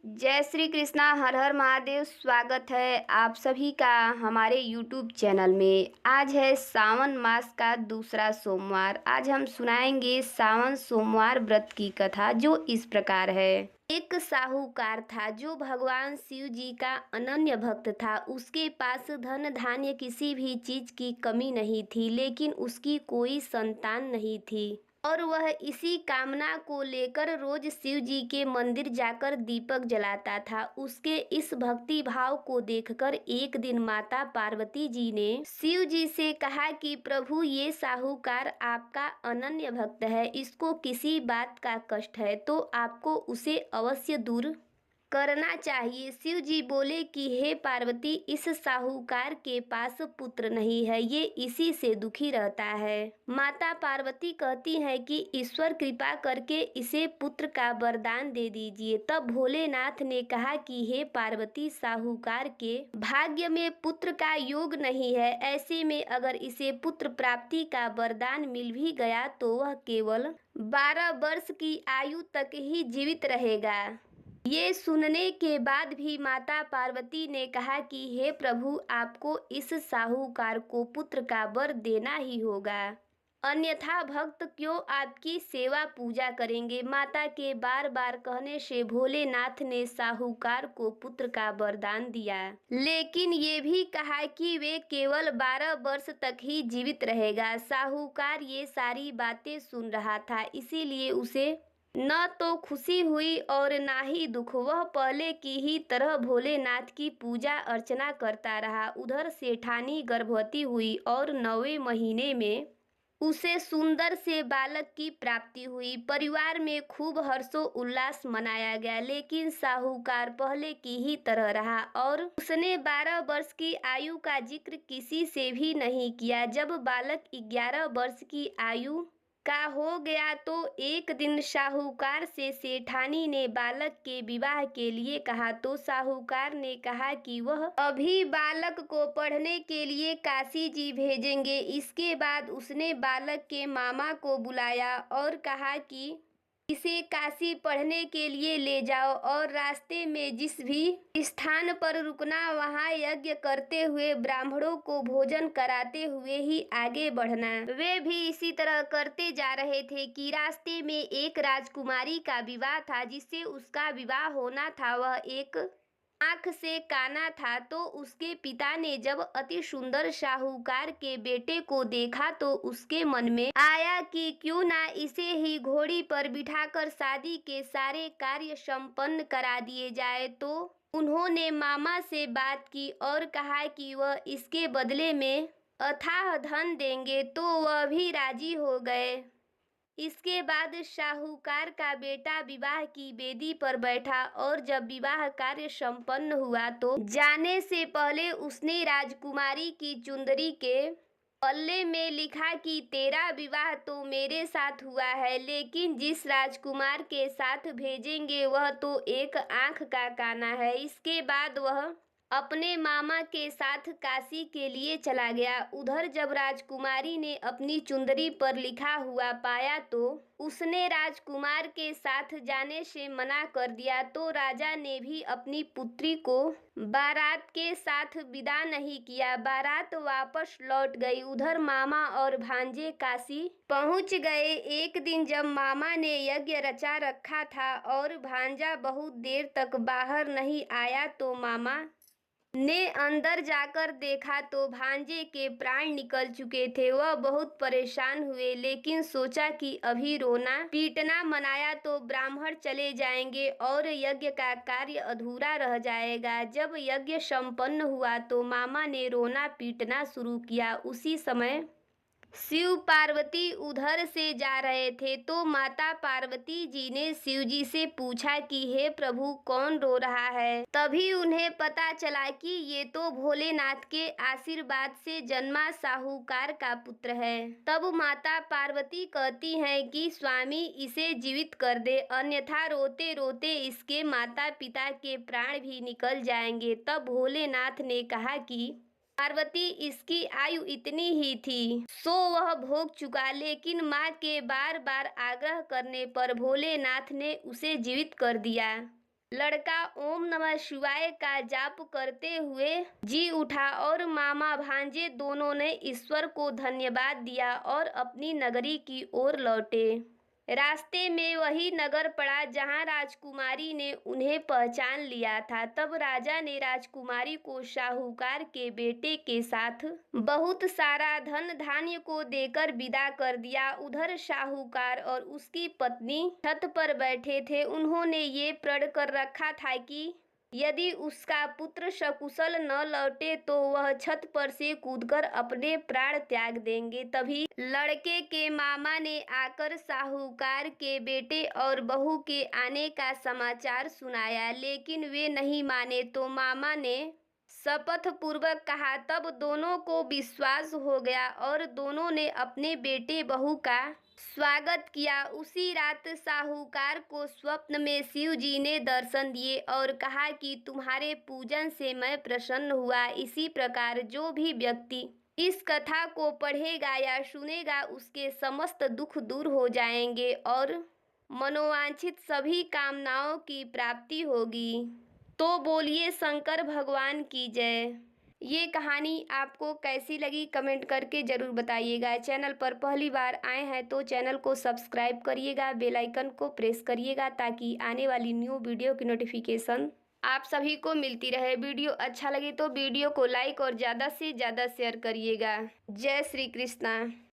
जय श्री कृष्णा। हर हर महादेव। स्वागत है आप सभी का हमारे YouTube चैनल में। आज है सावन मास का दूसरा सोमवार। आज हम सुनाएंगे सावन सोमवार व्रत की कथा, जो इस प्रकार है। एक साहूकार था जो भगवान शिव जी का अनन्य भक्त था। उसके पास धन धान्य किसी भी चीज की कमी नहीं थी, लेकिन उसकी कोई संतान नहीं थी और वह इसी कामना को लेकर रोज शिव जी के मंदिर जाकर दीपक जलाता था। उसके इस भक्ति भाव को देखकर एक दिन माता पार्वती जी ने शिव जी से कहा कि प्रभु, ये साहूकार आपका अनन्य भक्त है, इसको किसी बात का कष्ट है तो आपको उसे अवश्य दूर करना चाहिए। शिव जी बोले कि हे पार्वती, इस साहूकार के पास पुत्र नहीं है, ये इसी से दुखी रहता है। माता पार्वती कहती हैं कि ईश्वर कृपा करके इसे पुत्र का वरदान दे दीजिए। तब भोलेनाथ ने कहा कि हे पार्वती, साहूकार के भाग्य में पुत्र का योग नहीं है। ऐसे में अगर इसे पुत्र प्राप्ति का वरदान मिल भी गया तो वह केवल 12 वर्ष की आयु तक ही जीवित रहेगा। ये सुनने के बाद भी माता पार्वती ने कहा कि हे प्रभु, आपको इस साहूकार को पुत्र का वर देना ही होगा, अन्यथा भक्त क्यों आपकी सेवा पूजा करेंगे। माता के बार बार कहने से भोलेनाथ ने साहूकार को पुत्र का वरदान दिया, लेकिन ये भी कहा कि वे केवल 12 वर्ष तक ही जीवित रहेगा। साहूकार ये सारी बातें सुन रहा था, इसीलिए उसे न तो खुशी हुई और ना ही दुख। वह पहले की ही तरह भोलेनाथ की पूजा अर्चना करता रहा। उधर सेठानी गर्भवती हुई और 9वें महीने में उसे सुंदर से बालक की प्राप्ति हुई। परिवार में खूब हर्षो उल्लास मनाया गया, लेकिन साहूकार पहले की ही तरह रहा और उसने 12 वर्ष की आयु का जिक्र किसी से भी नहीं किया। जब बालक 11 वर्ष की आयु का हो गया तो एक दिन साहूकार से सेठानी ने बालक के विवाह के लिए कहा, तो साहूकार ने कहा कि वह अभी बालक को पढ़ने के लिए काशी जी भेजेंगे। इसके बाद उसने बालक के मामा को बुलाया और कहा कि इसे काशी पढ़ने के लिए ले जाओ और रास्ते में जिस भी स्थान पर रुकना, वहां यज्ञ करते हुए ब्राह्मणों को भोजन कराते हुए ही आगे बढ़ना। वे भी इसी तरह करते जा रहे थे कि रास्ते में एक राजकुमारी का विवाह था, जिससे उसका विवाह होना था। वह एक आंख से काना था, तो उसके पिता ने जब अति सुंदर साहूकार के बेटे को देखा तो उसके मन में आया कि क्यों ना इसे ही घोड़ी पर बिठाकर शादी के सारे कार्य संपन्न करा दिए जाए। तो उन्होंने मामा से बात की और कहा कि वह इसके बदले में अथाह धन देंगे, तो वह भी राजी हो गए। इसके बाद साहूकार का बेटा विवाह की वेदी पर बैठा और जब विवाह कार्य संपन्न हुआ तो जाने से पहले उसने राजकुमारी की चुंदरी के पल्ले में लिखा कि तेरा विवाह तो मेरे साथ हुआ है, लेकिन जिस राजकुमार के साथ भेजेंगे वह तो एक आंख का काना है। इसके बाद वह अपने मामा के साथ काशी के लिए चला गया। उधर जब राजकुमारी ने अपनी चुंदरी पर लिखा हुआ पाया तो उसने राजकुमार के साथ जाने से मना कर दिया। तो राजा ने भी अपनी पुत्री को बारात के साथ विदा नहीं किया। बारात वापस लौट गई। उधर मामा और भांजे काशी पहुंच गए। एक दिन जब मामा ने यज्ञ रचा रखा था और भांजा बहुत देर तक बाहर नहीं आया, तो मामा ने अंदर जाकर देखा तो भांजे के प्राण निकल चुके थे। वह बहुत परेशान हुए, लेकिन सोचा कि अभी रोना पीटना मनाया तो ब्राह्मण चले जाएंगे और यज्ञ का कार्य अधूरा रह जाएगा। जब यज्ञ संपन्न हुआ तो मामा ने रोना पीटना शुरू किया। उसी समय शिव पार्वती उधर से जा रहे थे, तो माता पार्वती जी ने शिव जी से पूछा कि हे प्रभु, कौन रो रहा है। तभी उन्हें पता चला कि ये तो भोलेनाथ के आशीर्वाद से जन्मा साहूकार का पुत्र है। तब माता पार्वती कहती हैं कि स्वामी, इसे जीवित कर दे, अन्यथा रोते रोते इसके माता पिता के प्राण भी निकल जाएंगे। तब भोलेनाथ ने कहा कि पार्वती, इसकी आयु इतनी ही थी सो वह भोग चुका, लेकिन माँ के बार बार आग्रह करने पर भोलेनाथ ने उसे जीवित कर दिया। लड़का ओम नमः शिवाय का जाप करते हुए जी उठा और मामा भांजे दोनों ने ईश्वर को धन्यवाद दिया और अपनी नगरी की ओर लौटे। रास्ते में वही नगर पड़ा जहां राजकुमारी ने उन्हें पहचान लिया था। तब राजा ने राजकुमारी को साहूकार के बेटे के साथ बहुत सारा धन धान्य को देकर विदा कर दिया। उधर साहूकार और उसकी पत्नी छत पर बैठे थे। उन्होंने ये प्रण कर रखा था कि यदि उसका पुत्र सकुशल न लौटे तो वह छत पर से कूदकर अपने प्राण त्याग देंगे। तभी लड़के के मामा ने आकर साहूकार के बेटे और बहू के आने का समाचार सुनाया, लेकिन वे नहीं माने। तो मामा ने शपथ पूर्वक कहा। तब दोनों को विश्वास हो गया और दोनों ने अपने बेटे बहू का स्वागत किया। उसी रात साहूकार को स्वप्न में शिव जी ने दर्शन दिए और कहा कि तुम्हारे पूजन से मैं प्रसन्न हुआ। इसी प्रकार जो भी व्यक्ति इस कथा को पढ़ेगा या सुनेगा उसके समस्त दुख दूर हो जाएंगे और मनोवांछित सभी कामनाओं की प्राप्ति होगी। तो बोलिए शंकर भगवान की जय। ये कहानी आपको कैसी लगी कमेंट करके ज़रूर बताइएगा। चैनल पर पहली बार आए हैं तो चैनल को सब्सक्राइब करिएगा, बेल आइकन को प्रेस करिएगा ताकि आने वाली न्यू वीडियो की नोटिफिकेशन आप सभी को मिलती रहे। वीडियो अच्छा लगे तो वीडियो को लाइक और ज़्यादा से ज़्यादा शेयर करिएगा। जय श्री कृष्णा।